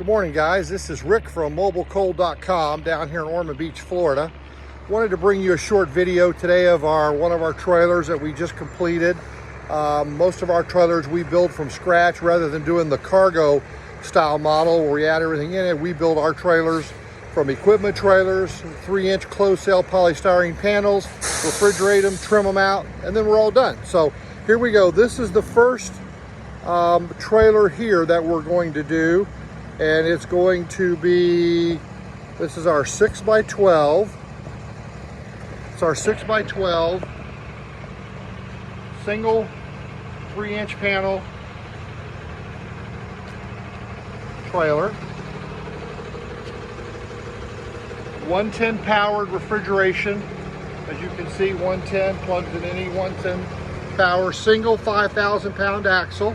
Good morning, guys. This is Rick from mobilecold.com down here in Ormond Beach, Florida. Wanted to bring you a short video today of one of our trailers that we just completed. Most of our trailers we build from scratch rather than doing the cargo style model where we add everything in it. We build our trailers from equipment trailers, 3-inch closed cell polystyrene panels, refrigerate them, trim them out, and then we're all done. So here we go. This is the first trailer here that we're going to do, and it's going to be, this is our 6x12. It's our 6x12 single 3-inch panel trailer, 110 powered refrigeration. As you can see, 110 plugs in any 110 power, single 5,000 pound axle.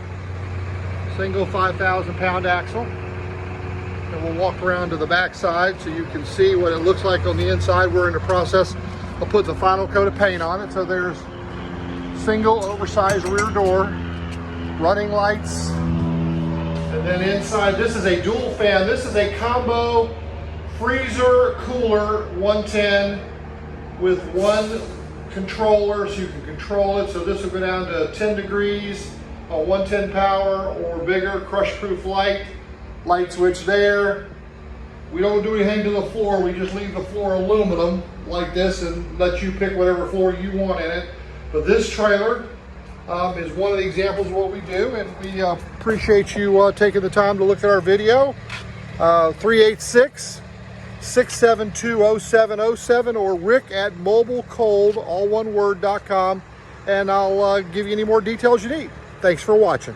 Single 5,000 pound axle. And we'll walk around to the back side so you can see what it looks like on the inside. We're in the process of putting the final coat of paint on it. So there's single oversized rear door, running lights, and then inside this is a dual fan. This is a combo freezer cooler 110 with one controller, so you can control it. So this will go down to 10 degrees on 110 power or bigger, crush proof light switch there. We don't do anything to the floor, we just leave the floor aluminum like this and let you pick whatever floor you want in it. But this trailer is one of the examples of what we do, and we appreciate you taking the time to look at our video. 386-672-0707 or Rick at mobilecold, all one word, .com, and I'll give you any more details you need. Thanks for watching.